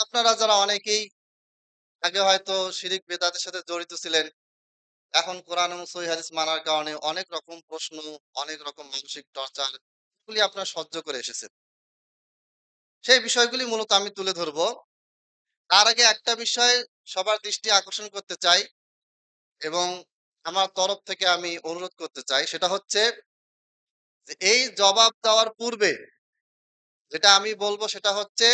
আপনারা যারা অনেকেই আগে হয়তো শিরিক বেদাতের সাথে জড়িত ছিলেন, এখন কোরআন এবং সহিহ হাদিস মানার কারণে অনেক রকম প্রশ্ন, অনেক রকম মানসিক টর্চার এগুলি আপনারা সহ্য করে এসেছেন। সেই বিষয়গুলি মূলত আমি তুলে ধরবো। তার আগে একটা বিষয় সবার দৃষ্টি আকর্ষণ করতে চাই এবং আমার তরফ থেকে আমি অনুরোধ করতে চাই, সেটা হচ্ছে যে এই জবাব দেওয়ার পূর্বে যেটা আমি বলবো সেটা হচ্ছে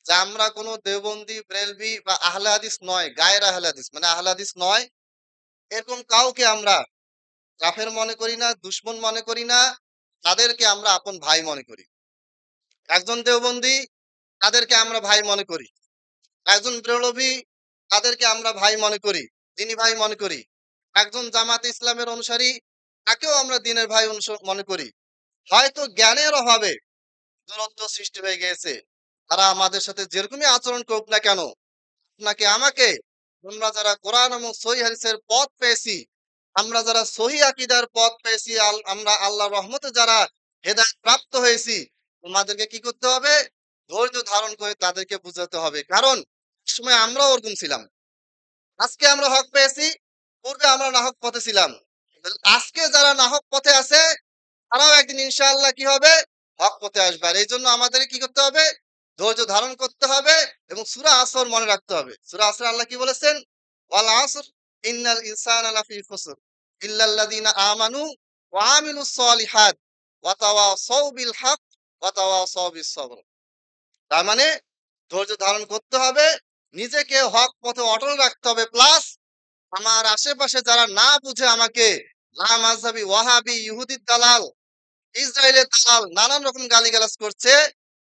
যে আমরা কোনো দেওবন্দি, বেরেলভি বা আহলে হাদিস নয়, গায়ের আহলে হাদিস মানে আহলে হাদিস নয়, এরকম কাউকে আমরা কাফের মনে করি না, দুশমন মনে করি না, তাদেরকে আমরা আপন ভাই মনে করি। একজন দেওবন্দি, তাদেরকে আমরা ভাই মনে করি। একজন বেরলভী, তাদেরকে আমরা ভাই মনে করি, দিনী ভাই মনে করি। একজন জামাত ইসলামের অনুসারী, তাকেও আমরা দিনের ভাই মনে করি। হয়তো জ্ঞানের অভাবে দূরত্ব সৃষ্টি হয়ে গিয়েছে। তারা আমাদের সাথে যেরকমই আচরণ করুক না কেন, আপনাকে আমাকে, আমরা যারা কোরআন এবং সহিহ হাদিসের পথ পেয়েছি, আমরা যারা সহি আকীদার পথ পেয়েছি, আমরা আল্লাহর রহমতে যারা হেদায়েত প্রাপ্ত হয়েছি, তোমাদেরকে কি করতে হবে? ধৈর্য ধারণ করে তাদেরকে বুঝাতে হবে। কারণ একসময় আমরাও ওরকম ছিলাম। আজকে আমরা হক পেয়েছি, পূর্বে আমরা নাহক পথে ছিলাম। আজকে যারা নাহক পথে আছে, তারাও একদিন ইনশাআল্লাহ কি হবে? হক পথে আসবে। আর এইজন্য আমাদের কি করতে হবে? ধৈর্য ধারণ করতে হবে এবং সূরা আসর মনে রাখতে হবে। সূরা আসরে আল্লাহ কি বলেছেন? ওয়াল আসর ইন্নাল ইনসানা লাফি খুসর ইল্লাল্লাযিনা আমানু ওয়া আমিলুস সলিহাত ওয়া তাওয়াসাউ বিল হক ওয়া তাওয়াসাউ বিস সবর। তার মানে ধৈর্য ধারণ করতে হবে, নিজেকে হক পথে অটল রাখতে হবে, প্লাস আমার আশেপাশে যারা না বুঝে আমাকে লামাযহাবী, ওয়াহাবী, ইহুদির দালাল, ইসরায়েলের দালাল নানান রকম গালিগালাজ করছে,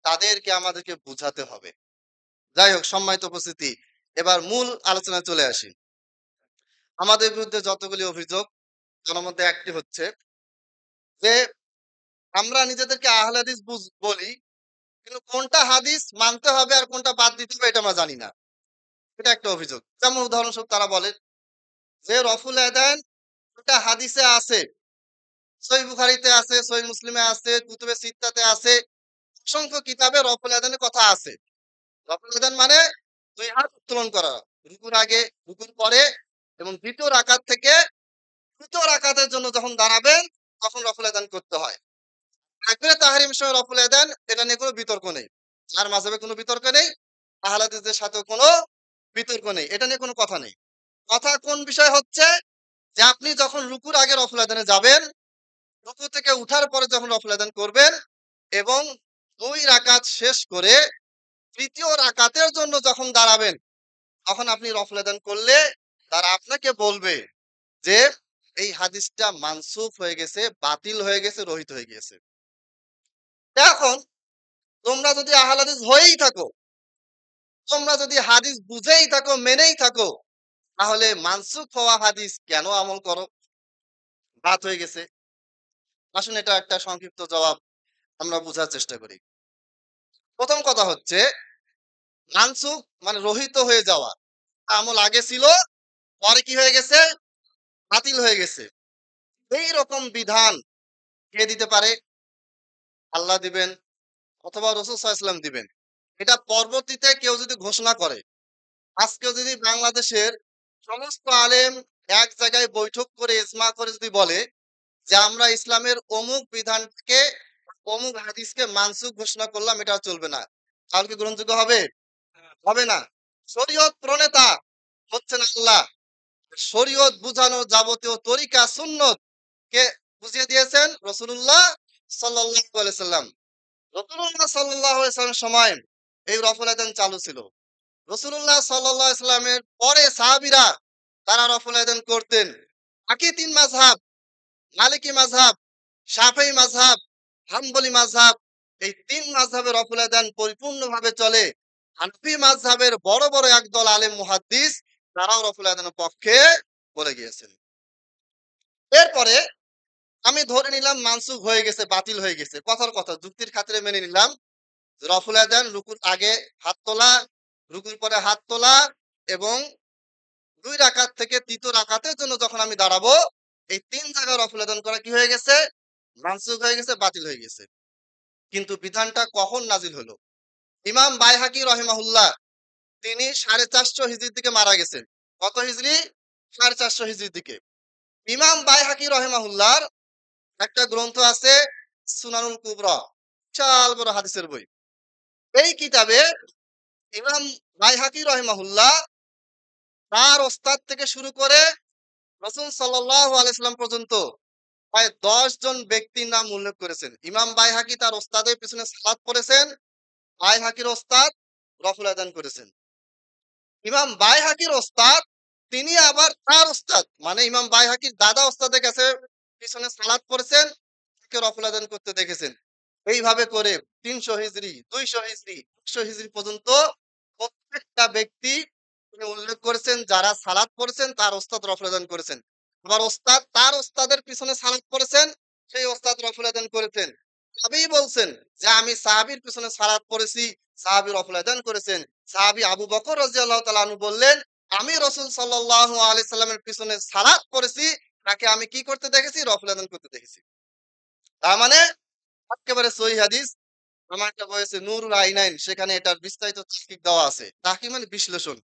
তাদেরকে আমাদেরকে বুঝাতে হবে। যাই হোক, সম্মানিত উপস্থিতি, এবার মূল আলোচনায় চলে আসি। আমাদের বিরুদ্ধে যতগুলি অভিযোগ, তার মধ্যে একটি হচ্ছে যে আমরা নিজেদেরকে আহলে হাদিস বলি, কিন্তু কোনটা হাদিস মানতে হবে আর কোনটা বাদ দিতে হবে এটা আমরা জানি না। এটা একটা অভিযোগ। যেমন উদাহরণস্বরূপ তারা বলে যে রফুল আদান ওটা হাদিসে আছে, সহিহ বুখারীতে আছে, সহিহ মুসলিমে আছে, কুতুবে সিত্তাতে আছে, অসংখ্য কিতাবে রফুল আদানের কথা আছে। রফুল আদান মানে দুই হাত উত্তোলন করা, রুকুর আগে, রুকুর পরে এবং দ্বিতীয় রাকাত থেকে তৃতীয় রাকাতের জন্য যখন দাঁড়াবেন তখন রফুল আদান করতে হয়। তাকবীরে তাহরিমের সময় রফুল আদান, এটা নিয়ে কোনো বিতর্ক নেই। আর মাযহাবে কোনো বিতর্ক নেই, আহলে হাদিসদের সাথেও কোনো বিতর্ক নেই। এটা নিয়ে কোনো কথা নেই। কথা কোন বিষয় হচ্ছে যে আপনি যখন রুকুর আগে রফুল আদানে যাবেন, রুকু থেকে উঠার পরে যখন রফুল আদান করবেন এবং ২ রাকাত শেষ করে তৃতীয় রাকাতের জন্য যখন দাঁড়াবেন, তখন আপনি রফুল আদান করলে তারা আপনাকে বলবে যে এই হাদিসটা মানসুখ হয়ে গেছে, বাতিল হয়ে গেছে, রহিত হয়ে গিয়েছে। এখন তোমরা যদি আহলে হাদিস হয়েই থাকো, তোমরা যদি হাদিস বুঝেই থাকো, মেনেই থাকো, তাহলে মানসুখ হওয়া হাদিস কেন আমল করো? বাত হয়ে গেছে। আসুন এটা একটা সংক্ষিপ্ত জবাব আমরা বুঝার চেষ্টা করি। প্রথম কথা হচ্ছে মানসুখ মানে রহিত হয়ে যাওয়া। আমল আগে ছিল, পরে কি হয়ে গেছে? বাতিল হয়ে গেছে। এই রকম বিধান কে দিতে পারে? আল্লাহ দিবেন অথবা রাসূল সাল্লাল্লাহু আলাইহি ওয়াসাল্লাম দিবেন। এটা পরবর্তীতে কেউ যদি ঘোষণা করে, আজকে যদি বাংলাদেশের সমস্ত আলেম এক জায়গায় বৈঠক করে ইজমা করে যদি বলে যে আমরা ইসলামের অমুক বিধানকে, অমুক হাদিসকে মানসুখ ঘোষণা করলাম, এটা আর চলবে না। তাহলে কি গ্রহণযোগ্য হবে? হবে না। শরীয়ত প্রণেতা হচ্ছেন আল্লাহ। শরীয়ত বুঝানোর যাবতীয় তরিকা সুন্নত কে বুঝিয়ে দিয়েছেন? রাসূলুল্লাহ সাল্লাল্লাহু আলাইহি সাল্লাম। রাসূলুল্লাহ সাল্লাল্লাহু আলাইহি সাল্লামের সময় এই রফুল আযান চালু ছিল। রাসূলুল্লাহ সাল্লাল্লাহু আলাইহি সাল্লামের পরে সাহাবীরা তারা রফুল আযান করতেন। বাকি ৩ মাযহাব, মালিকি মাযহাব, শাফিঈ মাযহাব, হাম্বলি মাযহাব, এই ৩ মাযহাবের রফুল আযান পরিপূর্ণভাবে চলে। হানফি মাযহাবের বড়, বড় একদল আলেম মুহাদ্দিস তারাও রফুল আযানের পক্ষে বলে গিয়েছেন। এরপরে আমি ধরে নিলাম মানসুখ হয়ে গেছে, বাতিল হয়ে গেছে। কথার কথা, যুক্তির খাতিরে মেনে নিলাম। রফুল আযান রুকুর আগে হাত তোলা, রুকুর পরে হাত তোলা এবং ২ রাকাত থেকে ৩য় রাকাতের জন্য যখন আমি দাঁড়াবো, এই ৩ জায়গায় রফুল আযান করা কি হয়ে গেছে? মানসুখ হয়ে গেছে, বাতিল হয়ে গেছে। কিন্তু বিধানটা কখন নাজিল হলো? ইমাম বাইহাকী রাহিমাহুল্লাহ তিনি 450 হিজরির দিকে মারা গেছেন। কত হিজরি? 450 হিজরির দিকে। ইমাম বাইহাকী রাহিমাহুল্লাহর একটা গ্রন্থ আছে সুনানুল কুবরা। বিশাল বড় হাদিসের বই। এই কিতাবে ইমাম বাইহাকী রাহিমাহুল্লাহ তার ওস্তাদ থেকে শুরু করে রাসূল সাল্লাল্লাহু আলাইহি সাল্লাম পর্যন্ত প্রায় 10 জন ব্যক্তির নাম উল্লেখ করেছেন। ইমাম বাইহাকী তার ওস্তাদের পিছনে সালাত পড়েছেন। বাইহাকীর ওস্তাদ রফুল আদান করেছেন। ইমাম বাইহাকীর ওস্তাদ তিনি আবার তার ওস্তাদ মানে ইমাম বাইহাকীর দাদা ওস্তাদের কাছে পিছনে সালাত পড়েছেন, তাকে রফুল আদান করতে দেখেছেন। এইভাবে করে 300 হিজরি, 200 হিজরি, 100 হিজরি পর্যন্ত প্রত্যেকটা ব্যক্তি তিনি উল্লেখ করেছেন যারা সালাত পড়েছেন তার ওস্তাদ রফুল আদান করেছেন। আবার ওস্তাদ তার ওস্তাদের পিছনে সালাত পড়েছেন, সেই ওস্তাদ রফুল আদান করেছেন। সাহাবী বলছেন যে আমি সাহাবীর পিছনে সালাত পড়েছি, সাহাবী রফুল আদান করেছেন। সাহাবী আবু বকর রাদিয়াল্লাহু তাআলা আনহু বললেন আমি রাসূল সাল্লাল্লাহু আলাইহি সাল্লামের পিছনে সালাত পড়েছি, তাকে আমি কি করতে দেখেছি? রফুল আদান করতে দেখেছি। তার মানে একেবারে সহিহ হাদিস। আমার একটা বই আছে নূরুল আইনাইন, সেখানে এটার বিস্তারিত তাহকিক দেওয়া আছে। তাহকিক মানে বিশ্লেষণ।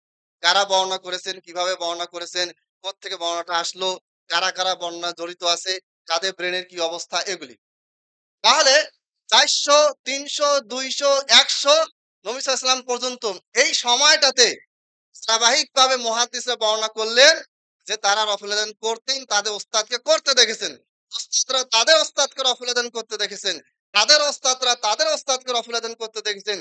কারা বর্ণনা করেছেন, কিভাবে বর্ণনা করেছেন, কোত্থেকে বর্ণনাটা আসলো, কারা, কারা বর্ণনা জড়িত আছে, কাদের ব্রেনের কি অবস্থা এগুলি। তাহলে ৪০০, ৩০০, ২০০, ১০০ নবী সাল্লাল্লাহু আলাইহি ওয়াসাল্লাম পর্যন্ত এই সময়টাতে ধারাবাহিকভাবে মুহাদ্দিসরা বর্ণনা করলেন যে তারা রফুল আদান করতেন, তাদের ওস্তাদকে করতে দেখেছেন। ওস্তাদরা তাদের ওস্তাদকে রফুল আদান করতে দেখেছেন। তাদের ওস্তাদরা তাদের ওস্তাদকে রফুল আদান করতে দেখেছেন।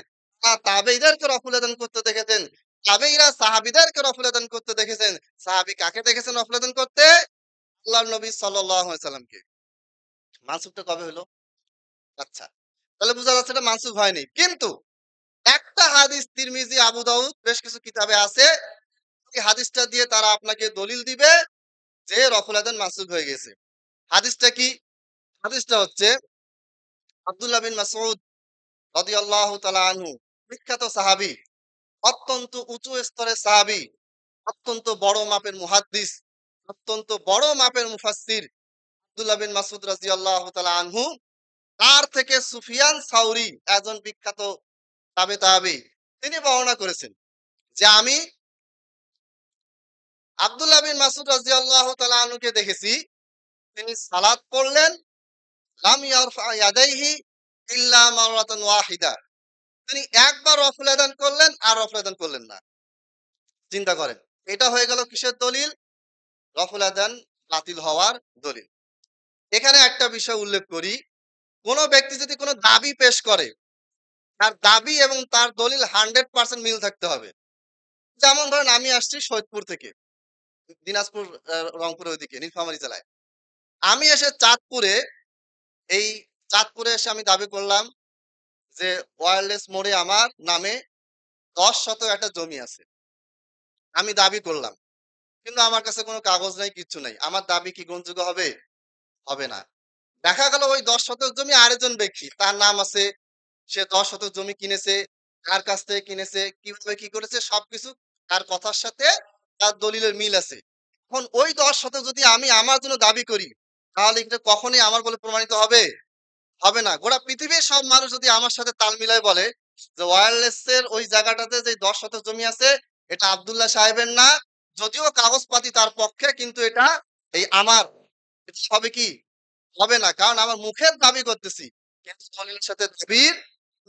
তাবেঈদেরকে রফুল আদান করতে দেখেছেন। তাবেঈরা সাহাবীদেরকে রফুল আদান করতে দেখেছেন। সাহাবী কাকে দেখেছেন রফুল আদান করতে? আল্লাহর নবী সাল্লাল্লাহু আলাইহি সাল্লামকে। মানসুখটা কবে হলো? আচ্ছা। তাহলে বোঝা যাচ্ছে এটা মানসুখ হয়নি। কিন্তু একটা হাদিস তিরমিজি, আবু দাউদ বেশ কিছু কিতাবে আছে। এই হাদিসটা দিয়ে তারা আপনাকে দলিল দিবে যে রফুল আদান মানসুখ হয়ে গেছে। হাদিসটা কি? হাদিসটা হচ্ছে আব্দুল্লাহ বিন মাসউদ রাদিয়াল্লাহু তাআলা আনহু, বিখ্যাত সাহাবী, অত্যন্ত উঁচু স্তরের সাহাবী, অত্যন্ত বড় মাপের মুহাদ্দিস, অত্যন্ত বড় মাপের মুফাসসির আব্দুল্লাহ বিন মাসউদ রাদিয়াল্লাহু তাআলা আনহু। তার থেকে সুফিয়ান সাউরি একজন বিখ্যাত তাবেঈ, তিনি বর্ণনা করেছেন যে আমি আব্দুল্লাহ বিন মাসউদ রাদিয়াল্লাহু তাআলা আনহুকে দেখেছি, তিনি সালাত পড়লেন, লাম ইয়ারফা ইয়াদাইহি ইল্লা মাররাতান ওয়াহিদা। তিনি একবার রফুল আদান করলেন আর রফুল আদান করলেন না। চিন্তা করেন। এটা হয়ে গেল কিসের দলিল? রফুল আদান বাতিল হওয়ার দলিল। এখানে একটা বিষয় উল্লেখ করি, কোন ব্যক্তি যদি কোন দাবি পেশ করে, তার দাবি এবং তার দলিল 100% মিল থাকতে হবে। যেমন ধরেন আমি আসছি সৈয়দপুর থেকে, দিনাজপুর রংপুরের ওইদিকে নীলফামারী জেলায়। আমি এসে চাঁদপুরে, এই চাঁদপুরে এসে আমি দাবি করলাম যে ওয়্যারলেস মোড়ে আমার নামে 10 শতক একটা জমি আছে। আমি দাবি করলাম। কিন্তু আমার কাছে কোনো কাগজ নাই, কিচ্ছু নাই। আমার দাবি কি গ্রহণযোগ্য হবে? হবে না। দেখা গেল ওই 10 শতক জমি আরেকজন ব্যক্তি, তার নাম আছে, সে 10 শতক জমি কিনেছে, কার কাছ থেকে কিনেছে, কিভাবে কি করেছে সবকিছু তার কথার সাথে তার দলিলের মিল আছে। এখন ওই 10 শতক যদি আমি আমার জন্য দাবি করি, তাহলে এটা কখনোই আমার বলে প্রমাণিত হবে? হবে না। গোটা পৃথিবীর সব মানুষ যদি আমার সাথে তাল মিলায় বলে যে ওয়্যারলেস এর ওই জায়গাটাতে যে 10 শতক জমি আছে এটা আব্দুল্লাহ সাহেবের না, যদিও কাগজপাতি তার পক্ষে, কিন্তু এটা এই আমার, এটা হবে কি? হবে না। কারণ আমার মুখের দাবি করতেছি, কিন্তু দলিলের সাথে দাবির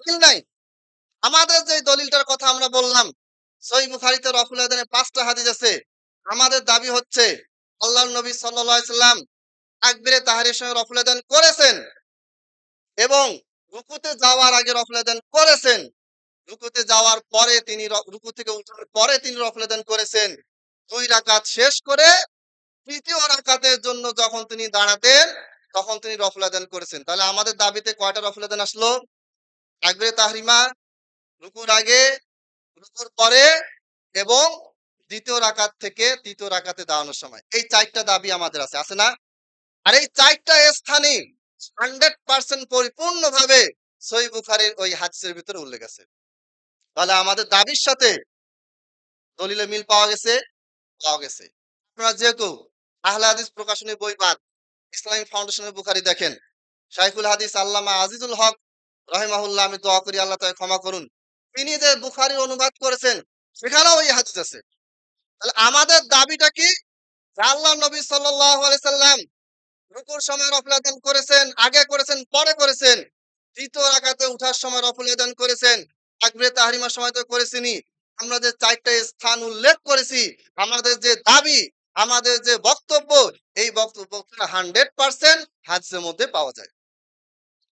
মিল নাই। আমাদের যে দলিলটার কথা আমরা বললাম, সহিহ বুখারীতে রফুল আদানের ৫ টা হাদিস আছে। আমাদের দাবি হচ্ছে আল্লাহর নবী সাল্লাল্লাহু আলাইহি সাল্লাম তাকবীরে তাহরীর সময় রফুল আদান করেছেন এবং রুকুতে যাওয়ার আগে রফুল আদান করেছেন। রুকুতে যাওয়ার পরে তিনি রুকু থেকে উঠার পরে তিনি রফুল আদান করেছেন। ২ রাকাত শেষ করে ৩য় রাকাতের জন্য যখন তিনি দাঁড়াতেন, তখন তিনি রফুল আদান করেছেন। তাহলে আমাদের দাবিতে কয়টা রফুল আদান আসলো? তাকবীরে তাহরিমা, রুকুর আগে, রুকুর পরে এবং ২য় রাকাত থেকে ৩য় রাকাতে দাঁড়ানোর সময়। এই ৪ টা দাবি আমাদের আছে, আছে না? আর এই ৪ টা স্থানে 100% পরিপূর্ণভাবে সহিহ বুখারীর ওই হাদিসের ভিতরে উল্লেখ আছে। তাহলে আমাদের দাবির সাথে দলিলে মিল পাওয়া গেছে? পাওয়া গেছে। আপনারা যেহেতু আহলে হাদিস প্রকাশনী বই বাদ ইসলামিক ফাউন্ডেশনের বুখারী দেখেন, শাইখুল হাদিস আল্লামা আজিজুল হক রাহিমাহুল্লাহ, আমি দোয়া করি আল্লাহ তাকে ক্ষমা করুন। তিনি যে বুখারীর অনুবাদ করেছেন, সেখানেও এই হাদিস আছে। তাহলে আমাদের দাবিটা কি? যে আল্লাহর নবী সাল্লাল্লাহু আলাইহি সাল্লাম রুকুর সময় রফল আদান করেছেন, আগে করেছেন, পরে করেছেন। ৩য় রাকাতে উঠার সময় রফল আদান করেছেন। তাকবীরে তাহরিমার সময় তো করেছেনই। আমরা যে ৪ টা স্থান উল্লেখ করেছি, আমাদের যে দাবি, আমাদের যে বক্তব্য, এই বক্তব্যটা 100% হাদিসের মধ্যে পাওয়া যায়।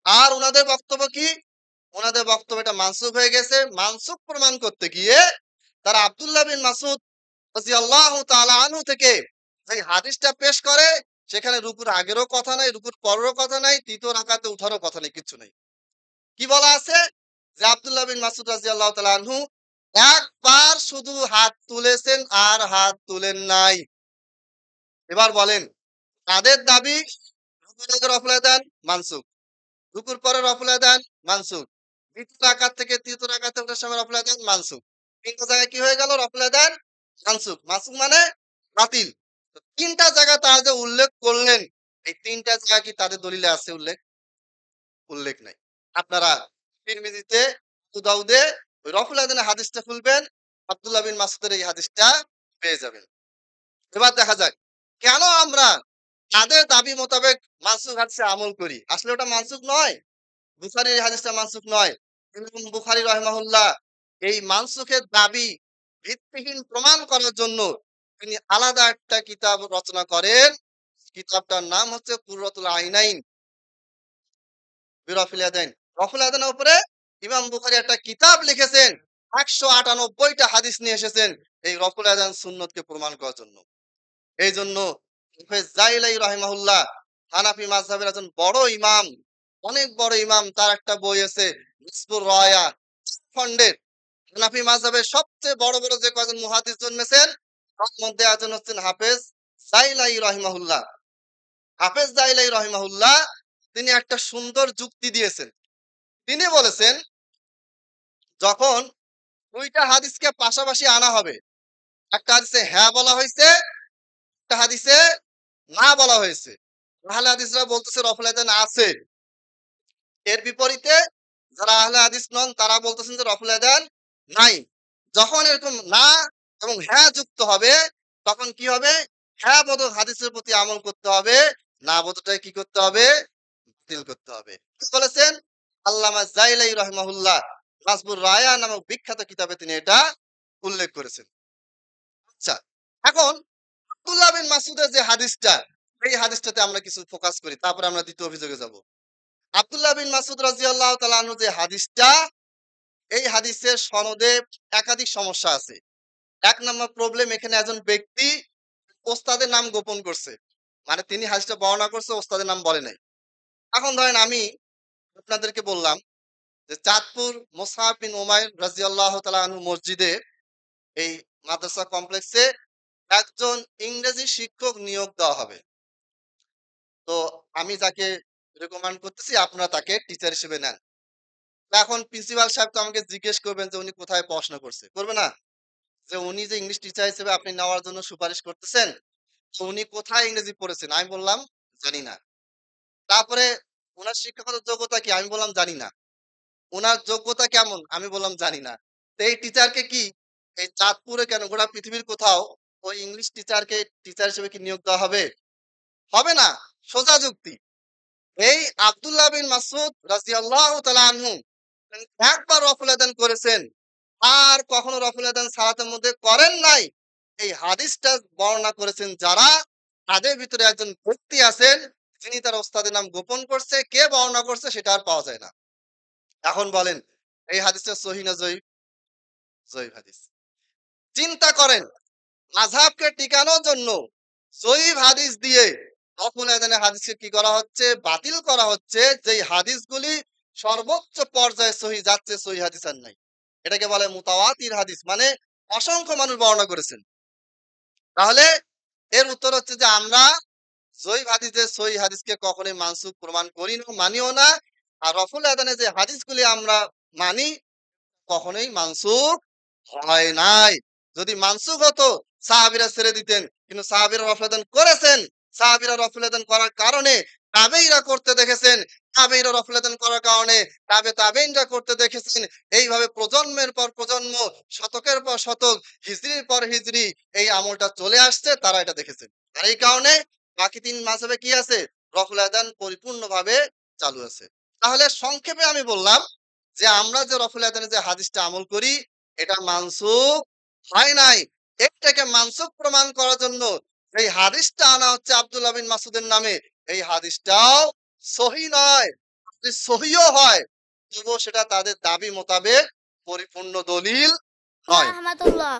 আর উনাদের বক্তব্য কি? উনাদের বক্তব্য এটা মানসুখ হয়ে গেছে। মানসুখ প্রমাণ করতে গিয়ে তারা আব্দুল্লাহ বিন মাসউদ রাদিয়াল্লাহু তাআলা আনহু থেকে যে হাদিসটা পেশ করে, সেখানে রুকুর আগেরও কথা নাই, রুকুর পরেরও কথা নাই, ৩য় রাকাতে উঠারও কথা নেই, কিচ্ছু নেই। কি বলা আছে? যে আব্দুল্লাহ বিন মাসউদ রাদিয়াল্লাহু তাআলা আনহু একবার শুধু হাত তুলেছেন আর হাত তুলেন নাই। এবার বলেন, তাদের দাবি রুকুর আগে রফল আদান মানসুখ, রুকুর পরে রফল আদান মানসুখ, ২য় রাকাত থেকে ৩য় রাকাতে ওঠার সময় রফল আদান মানসুখ। ৩ টা জায়গায় কি হয়ে গেল? রফল আদান মানসুখ। মানসুখ মানে বাতিল। তো ৩ টা জায়গা তারা যে উল্লেখ করলেন, এই ৩ টা জায়গা কি তাদের দলিলে আছে উল্লেখ? উল্লেখ নাই। আপনারা তিরমিজিতে, আবু দাউদে ওই রফুল আদানের হাদিসটা খুলবেন, আব্দুল্লাহ বিন মাসউদের এই হাদিসটা পেয়ে যাবেন। এবার দেখা যাক, কেন আমরা তাদের দাবি মোতাবেক মানসুখ হাদিসে আমল করি? আসলে ওটা মানসুখ নয়। বুখারীর এই হাদিসটা মানসুখ নয়। ইমাম বুখারী রাহিমাহুল্লাহ এই মানসুখের দাবি ভিত্তিহীন প্রমাণ করার জন্য তিনি আলাদা একটা কিতাব রচনা করেন। কিতাবটার নাম হচ্ছে কুররাতুল আইনাইন বিরফিল ইয়াদাইন। রফুল আদানের উপরে ইমাম বুখারী একটা কিতাব লিখেছেন। ১৯৮ টা হাদিস নিয়ে এসেছেন এই রফুল আদান সুন্নতকে প্রমাণ করার জন্য। এইজন্য হাফেজ জাইলাই রাহিমাহুল্লাহ হানাফি মাযহাবের একজন বড় ইমাম, অনেক বড় ইমাম, তার একটা বই আছে মিসবুর রায়া খন্ডের। হানাফি মাযহাবের সবচেয়ে বড় বড় যে কয়জন মুহাদ্দিস জন্মেছেন, তার মধ্যে একজন হচ্ছেন হাফেজ জাইলাই রাহিমাহুল্লাহ। হাফেজ জাইলাই রাহিমাহুল্লাহ তিনি একটা সুন্দর যুক্তি দিয়েছেন। তিনি বলেছেন, যখন ২ টা হাদিসকে পাশাপাশি আনা হবে, একটা হাদিসে হ্যাঁ বলা হয়েছে, একটা হাদিসে না বলা হয়েছে। আহলে হাদিসরা বলতেছে রফুল আদান আছে। এর বিপরীতে যারা আহলে হাদিস নন তারা বলতেছেন যে রফুল আদান নাই। যখন এরকম না এবং হ্যাঁ যুক্ত হবে, তখন কি হবে? হ্যাঁ বোধক হাদিসের প্রতি আমল করতে হবে, না বোধকটাকে কি করতে হবে? বাতিল করতে হবে। কি বলেছেন? আল্লামা জাইলাই রাহিমাহুল্লাহ মাসবুর রায়া নামক বিখ্যাত কিতাবে তিনি এটা উল্লেখ করেছেন। আচ্ছা, এখন আব্দুল্লাহ বিন মাসউদের যে হাদিসটা, এই হাদিসটাতে আমরা কিছু ফোকাস করি। তারপরে আমরা ২য় অভিযোগে যাব। আব্দুল্লাহ বিন মাসউদ রাদিয়াল্লাহু তাআলা আনহু যে হাদিসটা, এই হাদিসের সনদে একাধিক সমস্যা আছে। ১ নাম্বার প্রবলেম, এখানে একজন ব্যক্তি ওস্তাদের নাম গোপন করছে। মানে তিনি হাদিসটা বর্ণনা করছে, ওস্তাদের নাম বলে নাই। এখন ধরেন আমি আপনাদেরকে বললাম যে চাঁদপুর মুসআব বিন উমাইর রাদিয়াল্লাহু তাআলা আনহু মসজিদে, এই মাদ্রাসা কমপ্লেক্সে একজন ইংরেজি শিক্ষক নিয়োগ দেওয়া হবে। তো আমি যাকে রিকমেন্ড করতেছি আপনারা তাকে টিচার হিসেবে নেন। তো এখন প্রিন্সিপাল সাহেব তো আমাকে জিজ্ঞেস করবেন যে উনি কোথায় পড়াশোনা করছে? করবে না? যে উনি যে ইংলিশ টিচার হিসেবে আপনি নেওয়ার জন্য সুপারিশ করতেছেন, তো উনি কোথায় ইংরেজি পড়েছেন? আমি বললাম জানি না। তারপরে উনার শিক্ষাগত যোগ্যতা কি? আমি বললাম জানি না। উনার যোগ্যতা কেমন? আমি বললাম জানি না। তো এই টিচারকে কি এই চাঁদপুরে কেন, গোটা পৃথিবীর কোথাও ওই ইংলিশ টিচারকে টিচার হিসেবে কি নিয়োগ দেওয়া হবে? হবে না। সোজা যুক্তি। এই আব্দুল্লাহ বিন মাসউদ রাদিয়াল্লাহু তাআলা আনহু একবার রফুল আদান করেছেন, আর কখনো রফুল আদান সালাতের মধ্যে করেন নাই। এই হাদিসটা বর্ণনা করেছেন যারা, তাদের ভিতরে একজন ব্যক্তি আছেন যিনি তার ওস্তাদের নাম গোপন করছে। কে বর্ণনা করছে সেটা আর পাওয়া যায় না। এখন বলেন, এই হাদিসটা সহিহ না জয়ীফ? জয়ীফ হাদিস। চিন্তা করেন, মাযহাবকে টিকানোর জন্য জয়ীফ হাদিস দিয়ে রফুল আদানের হাদিসকে কি করা হচ্ছে? বাতিল করা হচ্ছে। যেই হাদিসগুলি সর্বোচ্চ পর্যায়ে সহিহ যাচ্ছে, সহিহ হাদিস আর নাই। এটাকে বলে মুতাওয়াতির হাদিস, মানে অসংখ্য মানুষ বর্ণনা করেছেন। তাহলে এর উত্তর হচ্ছে যে আমরা জয়ীফ হাদিসে সহিহ হাদিসকে কখনোই মানসুখ প্রমাণ করি না, মানিও না। আর রফুল আদানের যে হাদিসগুলি আমরা মানি, কখনোই মানসুখ হয় নাই। যদি মানসুখ হতো সাহাবীরা ছেড়ে দিতেন, কিন্তু সাহাবীরা রফল আদান করেছেন। সাহাবীরা রফল আদান করার কারণে তাবেঈরা করতে দেখেছেন। তাবেঈরা রফুল আদান করার কারণে তাবেঈনরা করতে দেখেছেন। এইভাবে প্রজন্মের পর প্রজন্ম, শতকের পর শতক, হিজরির পর হিজরি এই আমলটা চলে আসছে, তারা এটা দেখেছেন। আর এই কারণে বাকি ৩ মাযহাবে কি আছে? রফুল আদান পরিপূর্ণভাবে চালু আছে। তাহলে সংক্ষেপে আমি বললাম যে আমরা যে রফুল আদানের যে হাদিসটা আমল করি, এটা মানসুখ হয় নাই। এটাকে মানসুখ প্রমাণ করার জন্য এই হাদিসটা আনা হচ্ছে আব্দুল্লাহ বিন মাসউদের নামে। এই হাদিসটাও সহিহ নয়। যদি সহিহও হয়, তবুও সেটা তাদের দাবি মোতাবেক পরিপূর্ণ দলিল নয়। রাহমাতুল্লাহ।